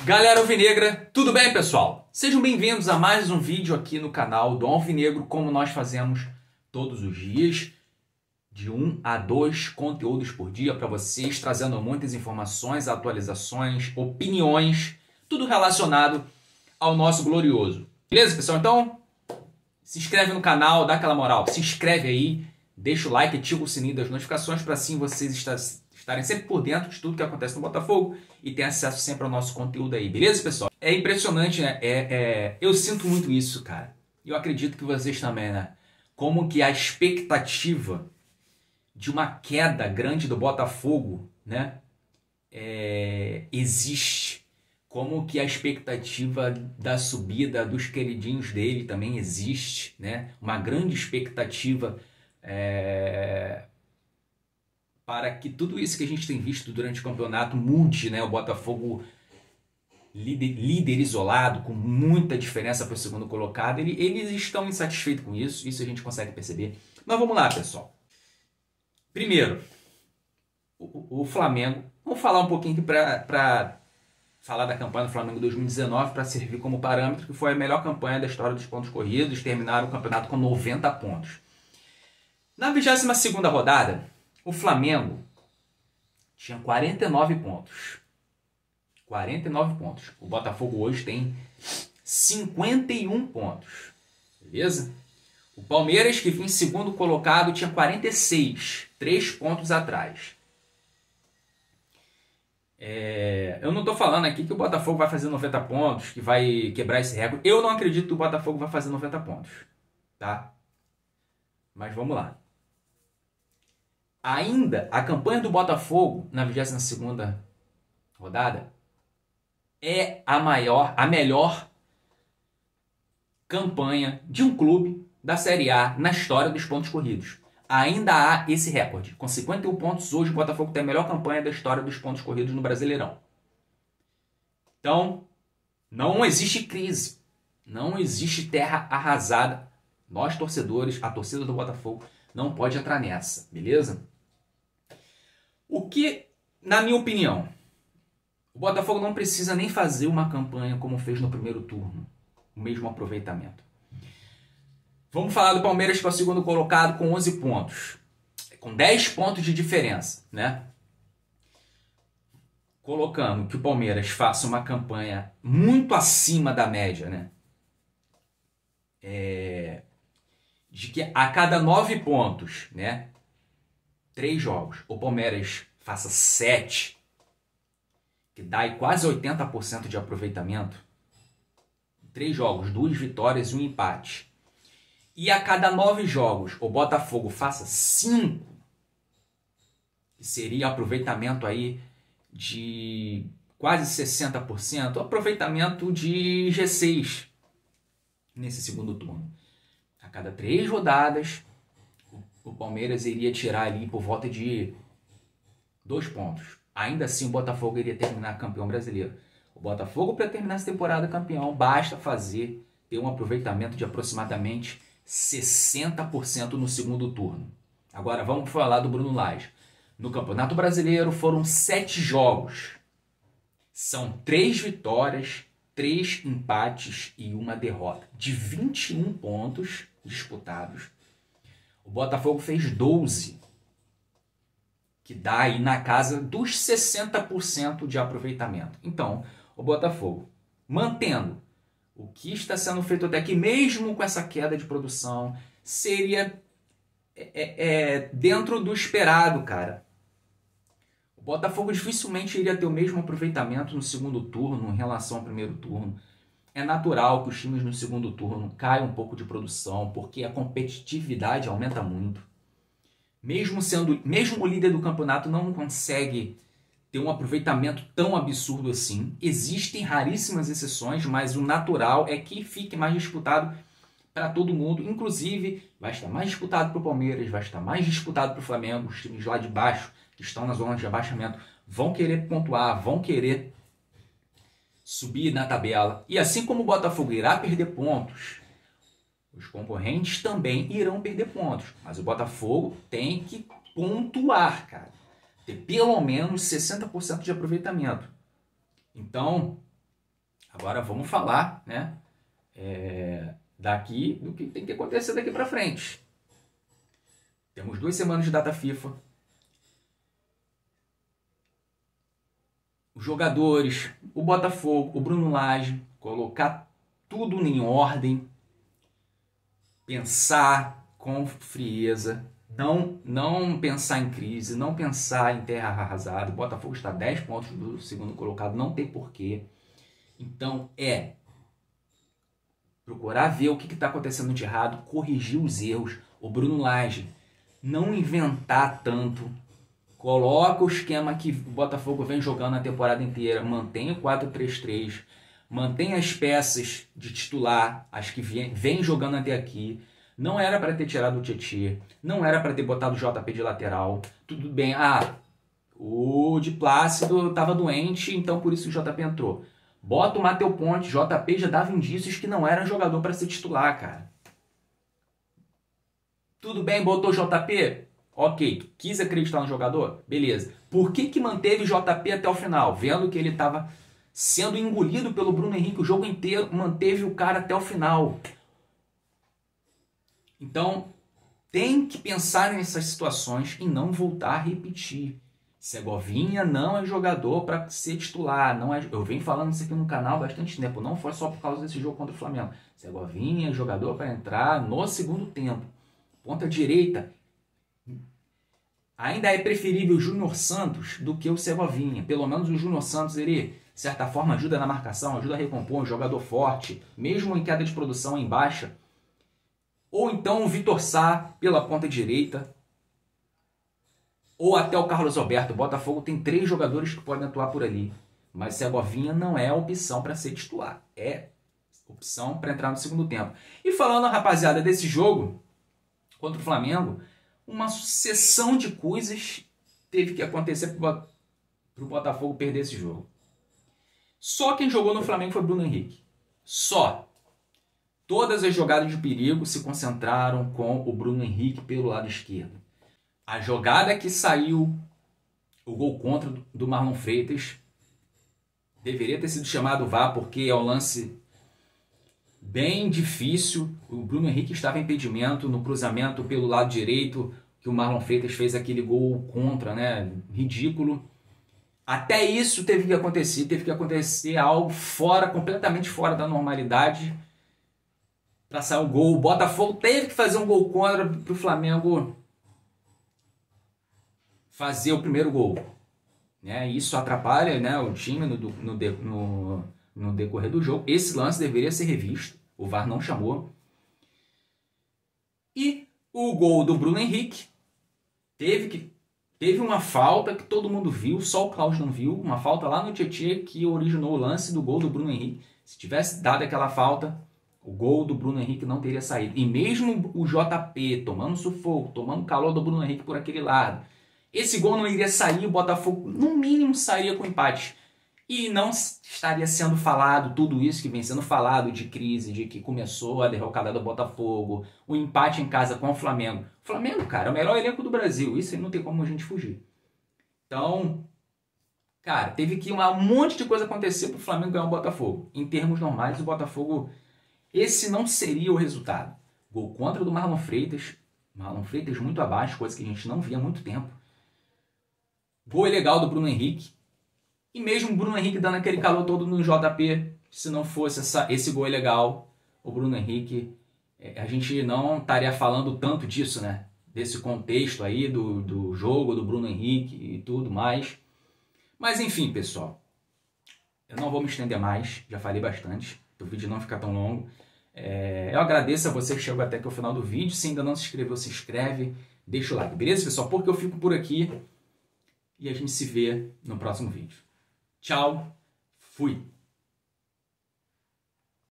Galera alvinegra, tudo bem, pessoal? Sejam bem-vindos a mais um vídeo aqui no canal do Alvinegro, como nós fazemos todos os dias, de 1 a 2 conteúdos por dia para vocês, trazendo muitas informações, atualizações, opiniões, tudo relacionado ao nosso glorioso. Beleza, pessoal? Então, se inscreve no canal, dá aquela moral, se inscreve aí, deixa o like, ativa o sininho das notificações para assim vocês estarem sempre por dentro de tudo que acontece no Botafogo e ter acesso sempre ao nosso conteúdo aí, beleza, pessoal? É impressionante, né? Eu sinto muito isso, cara. Eu acredito que vocês também, né? Como que a expectativa de uma queda grande do Botafogo, né? Existe. Como que a expectativa da subida dos queridinhos dele também existe, né? Uma grande expectativa para que tudo isso que a gente tem visto durante o campeonato mude, né? O Botafogo líder isolado, com muita diferença para o segundo colocado, eles estão insatisfeitos com isso a gente consegue perceber. Mas vamos lá, pessoal. Primeiro, o Flamengo. Vamos falar um pouquinho aqui para falar da campanha do Flamengo 2019, para servir como parâmetro, que foi a melhor campanha da história dos pontos corridos, terminaram o campeonato com 90 pontos. Na 22ª rodada, o Flamengo tinha 49 pontos. 49 pontos. O Botafogo hoje tem 51 pontos. Beleza? O Palmeiras, que vinha em segundo colocado, tinha 46. 3 pontos atrás. Eu não estou falando aqui que o Botafogo vai fazer 90 pontos, que vai quebrar esse recorde. Eu não acredito que o Botafogo vai fazer 90 pontos. Tá? Mas vamos lá. Ainda, a campanha do Botafogo na 22ª rodada é a melhor campanha de um clube da Série A na história dos pontos corridos. Ainda há esse recorde. Com 51 pontos, hoje o Botafogo tem a melhor campanha da história dos pontos corridos no Brasileirão. Então, não existe crise. Não existe terra arrasada. Nós, torcedores, a torcida do Botafogo, não pode entrar nessa, beleza? O que, na minha opinião, o Botafogo não precisa nem fazer uma campanha como fez no primeiro turno, o mesmo aproveitamento. Vamos falar do Palmeiras, que é o segundo colocado com 11 pontos, com 10 pontos de diferença, né? Colocando que o Palmeiras faça uma campanha muito acima da média, né? De que a cada 9 pontos, né, 3 jogos, o Palmeiras faça 7, que dá aí quase 80% de aproveitamento. 3 jogos, 2 vitórias e 1 empate. E a cada 9 jogos, o Botafogo faça 5, que seria aproveitamento aí de quase 60%, aproveitamento de G6 nesse segundo turno. A cada 3 rodadas, o Palmeiras iria tirar ali por volta de 2 pontos. Ainda assim, o Botafogo iria terminar campeão brasileiro. O Botafogo, para terminar essa temporada campeão, basta ter um aproveitamento de aproximadamente 60% no segundo turno. Agora, vamos falar do Bruno Lage. No Campeonato Brasileiro, foram 7 jogos. São 3 vitórias, 3 empates e 1 derrota. De 21 pontos disputados, o Botafogo fez 12, que dá aí na casa dos 60% de aproveitamento. Então, o Botafogo, mantendo o que está sendo feito até aqui, mesmo com essa queda de produção, seria dentro do esperado, cara. O Botafogo dificilmente iria ter o mesmo aproveitamento no segundo turno em relação ao primeiro turno. É natural que os times no segundo turno caiam um pouco de produção, porque a competitividade aumenta muito. Mesmo o líder do campeonato não consegue ter um aproveitamento tão absurdo assim. Existem raríssimas exceções, mas o natural é que fique mais disputado para todo mundo. Inclusive, vai estar mais disputado para o Palmeiras, vai estar mais disputado para o Flamengo. Os times lá de baixo, que estão na zona de abaixamento, vão querer pontuar, vão querer subir na tabela. E assim como o Botafogo irá perder pontos, os concorrentes também irão perder pontos. Mas o Botafogo tem que pontuar, cara. Ter pelo menos 60% de aproveitamento. Então, Agora vamos falar, né, daqui, do que tem que acontecer daqui para frente. Temos 2 semanas de data FIFA. Os jogadores, o Botafogo, o Bruno Lage, colocar tudo em ordem, pensar com frieza, não pensar em crise, não pensar em terra arrasada. O Botafogo está a 10 pontos do segundo colocado, não tem porquê. Então procurar ver o que está acontecendo de errado, corrigir os erros. O Bruno Lage, não inventar tanto. Coloca o esquema que o Botafogo vem jogando a temporada inteira, mantém o 4-3-3, mantém as peças de titular, as que vem jogando até aqui. Não era para ter tirado o Tietê, não era para ter botado o JP de lateral. Tudo bem, o de Plácido estava doente, então por isso o JP entrou. Bota o Matheus Ponte, JP já dava indícios que não era jogador para ser titular, cara. Tudo bem, botou o JP? Ok, quis acreditar no jogador? Beleza. Por que manteve o JP até o final? Vendo que ele estava sendo engolido pelo Bruno Henrique o jogo inteiro, manteve o cara até o final. Então, tem que pensar nessas situações e não voltar a repetir. Segovinha não é jogador para ser titular. Não é, eu venho falando isso aqui no canal há bastante tempo. Não foi só por causa desse jogo contra o Flamengo. Segovinha é jogador para entrar no segundo tempo. Ponta direita. Ainda é preferível o Júnior Santos do que o Segovinha. Pelo menos o Júnior Santos, ele, de certa forma, ajuda na marcação, ajuda a recompor, um jogador forte, mesmo em queda de produção em baixa. Ou então o Vitor Sá pela ponta direita. Ou até o Carlos Alberto. O Botafogo tem 3 jogadores que podem atuar por ali. Mas Segovinha não é opção para ser titular. É opção para entrar no segundo tempo. E falando, rapaziada, desse jogo contra o Flamengo, uma sucessão de coisas teve que acontecer para o Botafogo perder esse jogo. Só quem jogou no Flamengo foi Bruno Henrique. Só. Todas as jogadas de perigo se concentraram com o Bruno Henrique pelo lado esquerdo. A jogada que saiu, o gol contra do Marlon Freitas, deveria ter sido chamado VAR, porque é um lance bem difícil. O Bruno Henrique estava em impedimento no cruzamento pelo lado direito, que o Marlon Freitas fez aquele gol contra, né? Ridículo. Até isso teve que acontecer algo completamente fora da normalidade para sair o gol. O Botafogo teve que fazer um gol contra para o Flamengo fazer o primeiro gol. Né? Isso atrapalha, né, o time no decorrer do jogo. Esse lance deveria ser revisto. O VAR não chamou. E o gol do Bruno Henrique teve uma falta que todo mundo viu, só o Klaus não viu. Uma falta lá no Tietê que originou o lance do gol do Bruno Henrique. Se tivesse dado aquela falta, o gol do Bruno Henrique não teria saído. E mesmo o JP tomando sufoco, tomando calor do Bruno Henrique por aquele lado, esse gol não iria sair, o Botafogo no mínimo sairia com empate. E não estaria sendo falado tudo isso que vem sendo falado de crise, de que começou a derrocada do Botafogo, o empate em casa com o Flamengo. O Flamengo, cara, é o melhor elenco do Brasil, isso aí não tem como a gente fugir. Então, cara, teve que um monte de coisa acontecer para o Flamengo ganhar o Botafogo. Em termos normais, o Botafogo, esse não seria o resultado. Gol contra do Marlon Freitas muito abaixo, coisa que a gente não via há muito tempo. Gol legal do Bruno Henrique. E mesmo o Bruno Henrique dando aquele calor todo no JP, se não fosse esse gol legal, o Bruno Henrique, a gente não estaria falando tanto disso, né? Desse contexto aí do jogo, do Bruno Henrique e tudo mais. Mas enfim, pessoal, eu não vou me estender mais, já falei bastante, para o vídeo não ficar tão longo. Eu agradeço a você que chegou até aqui ao final do vídeo. Se ainda não se inscreveu, se inscreve, deixa o like, beleza, pessoal? Porque eu fico por aqui e a gente se vê no próximo vídeo. Tchau, fui!